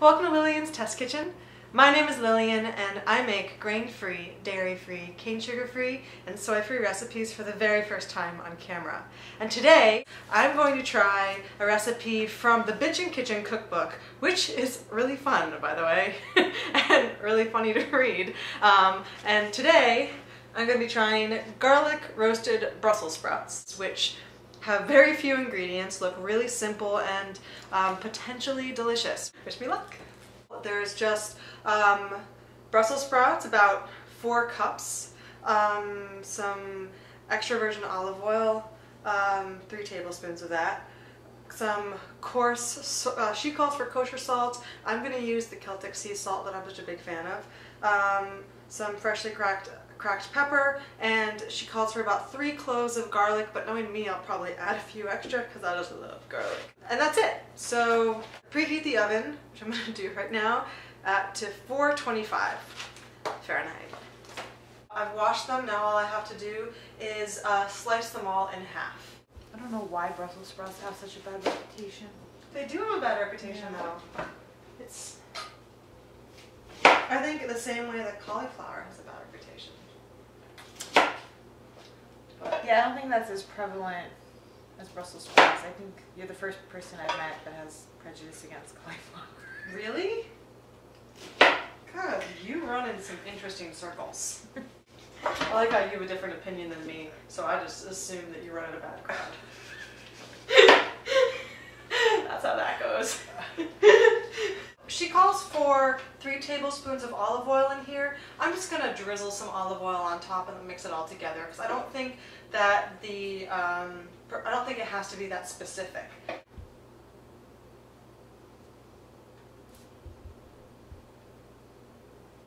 Welcome to Lillian's Test Kitchen. My name is Lillian and I make grain-free, dairy-free, cane sugar-free, and soy-free recipes for the very first time on camera. And today I'm going to try a recipe from the Bitchin Kitchen Cookbook, which is really fun, by the way, and really funny to read. And today I'm going to be trying garlic roasted Brussels sprouts, which have very few ingredients, look really simple, and potentially delicious. Wish me luck. There's just Brussels sprouts, about 4 cups, some extra virgin olive oil, 3 tablespoons of that, some coarse, she calls for kosher salt. I'm going to use the Celtic Sea Salt that I'm such a big fan of, some freshly cracked pepper, and she calls for about 3 cloves of garlic, but knowing me, I'll probably add a few extra because I just love garlic. And that's it. So preheat the oven, which I'm going to do right now, to 425 Fahrenheit. I've washed them. Now all I have to do is slice them all in half. I don't know why Brussels sprouts have such a bad reputation. They do have a bad reputation, though. It's, I think, the same way that cauliflower has a bad reputation. But yeah, I don't think that's as prevalent as Brussels sprouts. I think you're the first person I've met that has prejudice against cauliflower. Really? God, you run in some interesting circles. I like how you have a different opinion than me, so I just assume that you run in a bad crowd. That's how that goes. She calls for 3 tablespoons of olive oil in here. I'm just going to drizzle some olive oil on top and mix it all together because I don't think that I don't think it has to be that specific.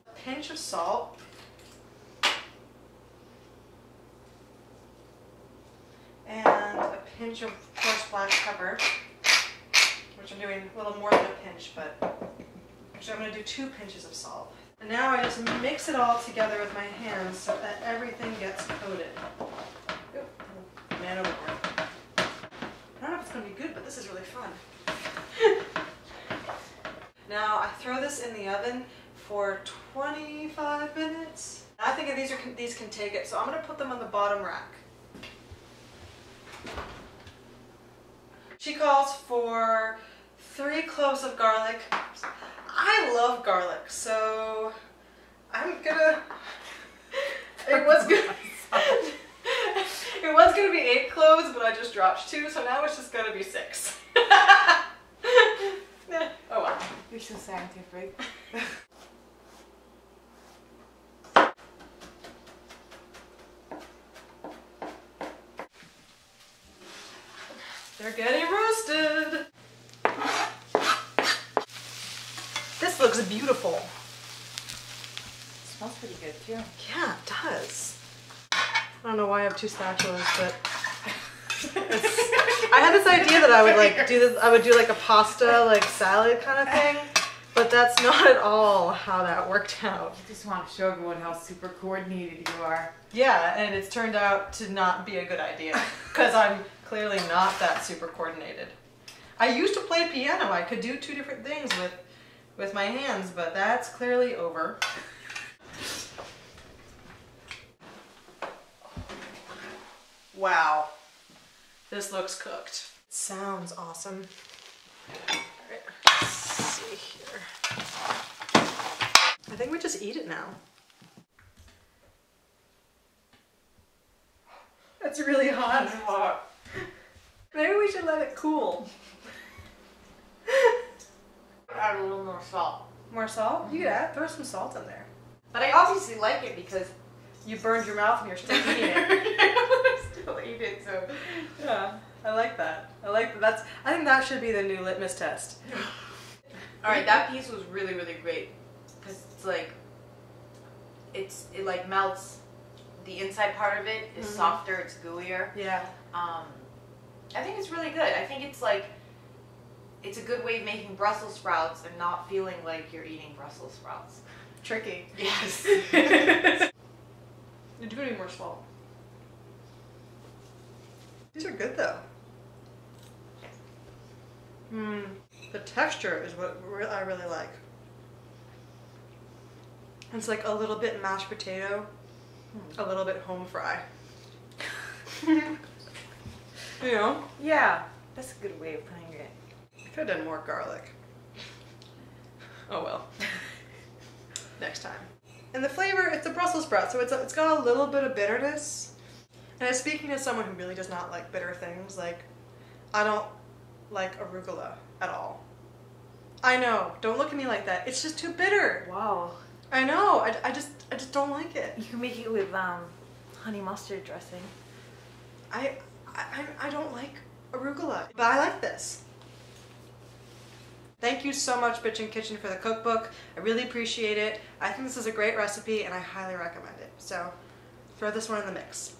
A pinch of salt. And a pinch of coarse black pepper, which I'm doing a little more than a pinch, but actually I'm going to do 2 pinches of salt. And now I just mix it all together with my hands so that everything gets coated. Ooh, man overboard. I don't know if it's going to be good, but this is really fun. Now I throw this in the oven for 25 minutes. I think these can take it, so I'm going to put them on the bottom rack. She calls for 3 cloves of garlic. I love garlic, so I'm gonna. It was gonna be 8 cloves, but I just dropped 2, so now it's just gonna be 6. Oh well. You're so scientific. They're getting roasted. This looks beautiful. It smells pretty good too. Yeah, it does. I don't know why I have 2 spatulas, but I had this idea that I would like do this. I would do like a pasta, like salad kind of thing, but that's not at all how that worked out. I just want to show everyone how super coordinated you are. Yeah, and it's turned out to not be a good idea because I'm clearly not that super coordinated. I used to play piano. I could do 2 different things with my hands, but that's clearly over. Wow, this looks cooked. Sounds awesome. All right, let's see here. I think we just eat it now. That's really hot. Maybe we should let it cool. Add a little more salt. More salt? You could throw some salt in there. But I obviously like it because You burned your mouth and you're still eating it. I still eat it, so Yeah, I like that. I like that. I think that should be the new litmus test. Alright, that piece was really, really great. Because it's like, it like melts. The inside part of it is softer, it's gooier. Yeah. I think it's really good. I think it's like, it's a good way of making Brussels sprouts and not feeling like you're eating Brussels sprouts. Tricky. Yes. You do need more salt. These are good though. The texture is what I really like. It's like a little bit mashed potato, a little bit home fry. You know? Yeah, that's a good way of putting it. I could have done more garlic. Oh well. Next time. And the flavor, it's a Brussels sprout, so it's got a little bit of bitterness. And I'm speaking as someone who really does not like bitter things. Like, I don't like arugula at all. I know, don't look at me like that. It's just too bitter. Wow. I know, I just don't like it. You can make it with honey mustard dressing. I don't like arugula, but I like this. Thank you so much, Bitchin Kitchen, for the cookbook. I really appreciate it. I think this is a great recipe and I highly recommend it. So throw this one in the mix.